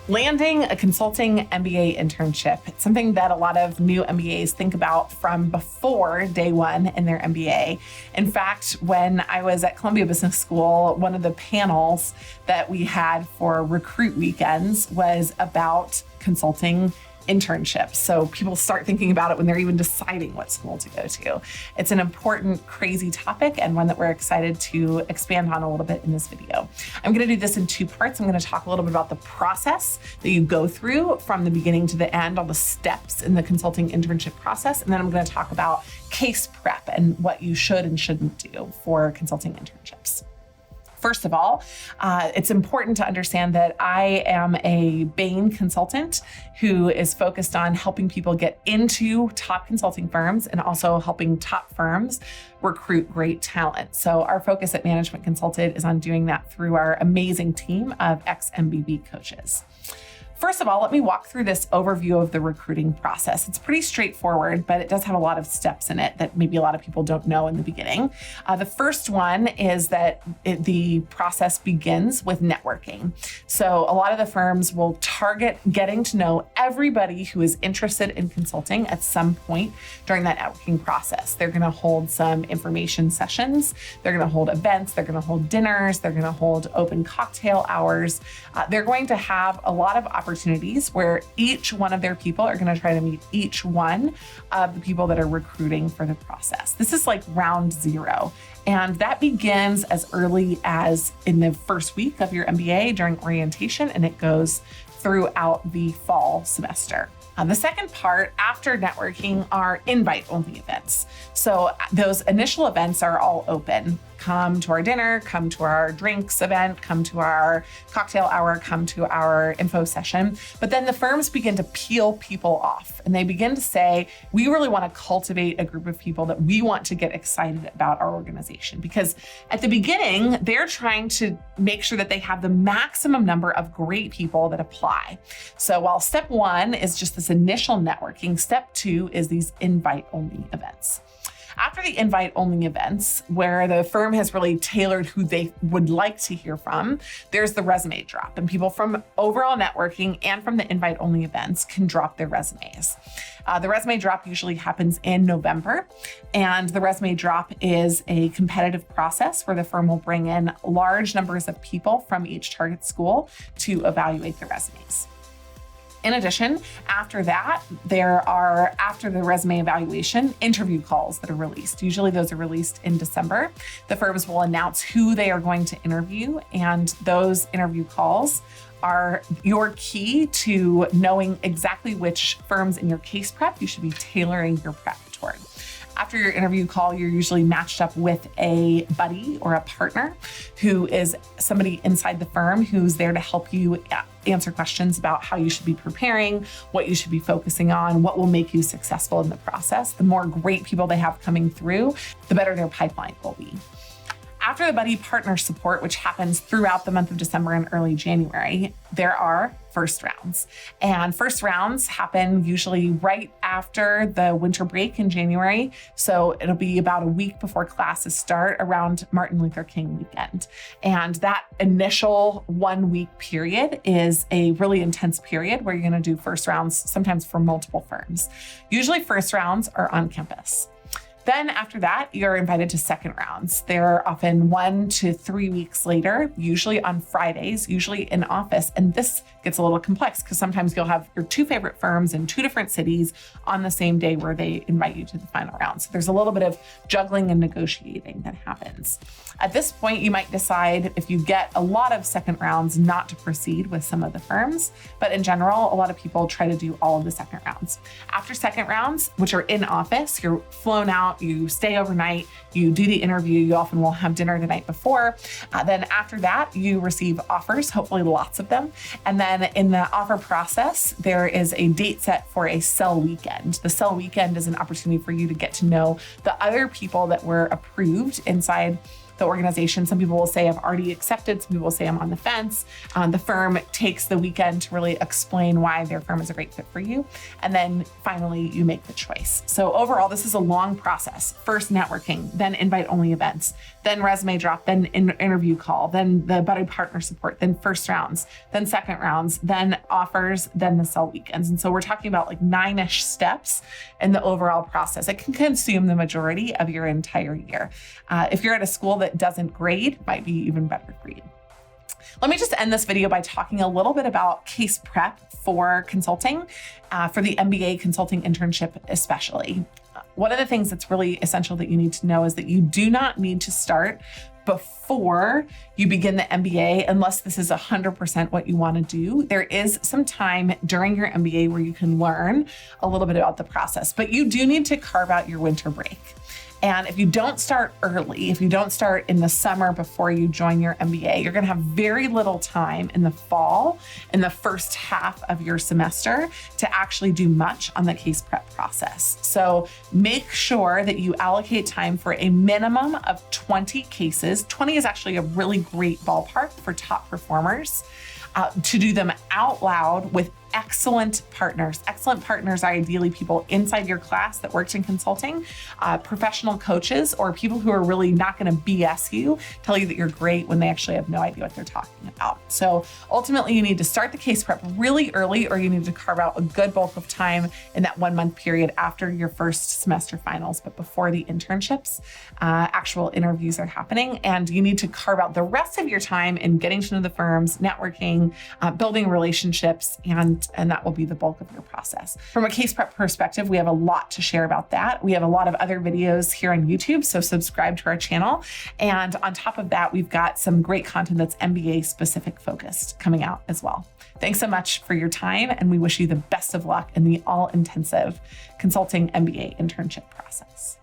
Landing a consulting MBA internship. It's something that a lot of new MBAs think about from before day one in their MBA. In fact, when I was at Columbia Business School, one of the panels that we had for recruit weekends was about consulting internships. So people start thinking about it when they're even deciding what school to go to. It's an important, crazy topic and one that we're excited to expand on a little bit in this video. I'm going to do this in two parts. I'm going to talk a little bit about the process that you go through from the beginning to the end, all the steps in the consulting internship process. And then I'm going to talk about case prep and what you should and shouldn't do for consulting internships. First of all, it's important to understand that I am a Bain consultant who is focused on helping people get into top consulting firms and also helping top firms recruit great talent. So our focus at Management Consulted is on doing that through our amazing team of ex-MBB coaches. First of all, let me walk through this overview of the recruiting process. It's pretty straightforward, but it does have a lot of steps in it that maybe a lot of people don't know in the beginning. The first one is that the process begins with networking. So a lot of the firms will target getting to know everybody who is interested in consulting at some point during that networking process. They're going to hold some information sessions. They're going to hold events. They're going to hold dinners. They're going to hold open cocktail hours. They're going to have a lot of opportunities where each one of their people are going to try to meet each one of the people that are recruiting for the process. This is like round zero. And that begins as early as in the first week of your MBA during orientation, and it goes throughout the fall semester. The second part after networking are invite-only events. So those initial events are all open. Come to our dinner, come to our drinks event, come to our cocktail hour, come to our info session. But then the firms begin to peel people off and they begin to say, we really want to cultivate a group of people that we want to get excited about our organization. Because at the beginning, they're trying to make sure that they have the maximum number of great people that apply. So while step one is just this initial networking, step two is these invite-only events. After the invite-only events, where the firm has really tailored who they would like to hear from, there's the resume drop. And people from overall networking and from the invite-only events can drop their resumes. The resume drop usually happens in November. And the resume drop is a competitive process where the firm will bring in large numbers of people from each target school to evaluate the resumes. In addition, after that, after the resume evaluation, interview calls that are released. Usually those are released in December. The firms will announce who they are going to interview, and those interview calls are your key to knowing exactly which firms in your case prep you should be tailoring your prep toward. After your interview call, you're usually matched up with a buddy or a partner who is somebody inside the firm who's there to help you answer questions about how you should be preparing, what you should be focusing on, what will make you successful in the process. The more great people they have coming through, the better their pipeline will be. After the buddy partner support, which happens throughout the month of December and early January, there are first rounds. And first rounds happen usually right after the winter break in January. So it'll be about a week before classes start around Martin Luther King weekend. And that initial 1 week period is a really intense period where you're going to do first rounds, sometimes for multiple firms. Usually first rounds are on campus. Then after that, you're invited to second rounds. They're often 1 to 3 weeks later, usually on Fridays, usually in office. And this gets a little complex because sometimes you'll have your two favorite firms in two different cities on the same day where they invite you to the final round. So there's a little bit of juggling and negotiating that happens. At this point, you might decide if you get a lot of second rounds not to proceed with some of the firms. But in general, a lot of people try to do all of the second rounds. After second rounds, which are in office, you're flown out, you stay overnight, you do the interview, you often will have dinner the night before. Then after that, you receive offers, hopefully lots of them. And then in the offer process, there is a date set for a sell weekend. The sell weekend is an opportunity for you to get to know the other people that were approved inside the organization. Some people will say I've already accepted. Some people will say I'm on the fence. The firm takes the weekend to really explain why their firm is a great fit for you. And then finally, you make the choice. So overall, this is a long process. First networking, then invite-only events, then resume drop, then interview call, then the budding partner support, then first rounds, then second rounds, then offers, then the sell weekends. And so we're talking about like 9-ish steps in the overall process. It can consume the majority of your entire year. If you're at a school that doesn't grade, it might be even better for you. Let me just end this video by talking a little bit about case prep for consulting, for the MBA consulting internship especially. One of the things that's really essential that you need to know is that you do not need to start before you begin the MBA unless this is 100% what you want to do. There is some time during your MBA where you can learn a little bit about the process, but you do need to carve out your winter break. And if you don't start early, if you don't start in the summer before you join your MBA, you're going to have very little time in the fall, in the first half of your semester, to actually do much on the case prep process. So make sure that you allocate time for a minimum of 20 cases. 20 is actually a really great ballpark for top performers. To do them out loud with excellent partners. Excellent partners are ideally people inside your class that worked in consulting, professional coaches, or people who are really not going to BS you, tell you that you're great when they actually have no idea what they're talking about. So ultimately, you need to start the case prep really early, or you need to carve out a good bulk of time in that 1 month period after your first semester finals, but before the internships, actual interviews are happening. And you need to carve out the rest of your time in getting to know the firms, networking, building relationships, and that will be the bulk of your process. From a case prep perspective, we have a lot to share about that. We have a lot of other videos here on YouTube, so subscribe to our channel. And on top of that, we've got some great content that's MBA specific focused coming out as well. Thanks so much for your time, and we wish you the best of luck in the all-intensive consulting MBA internship process.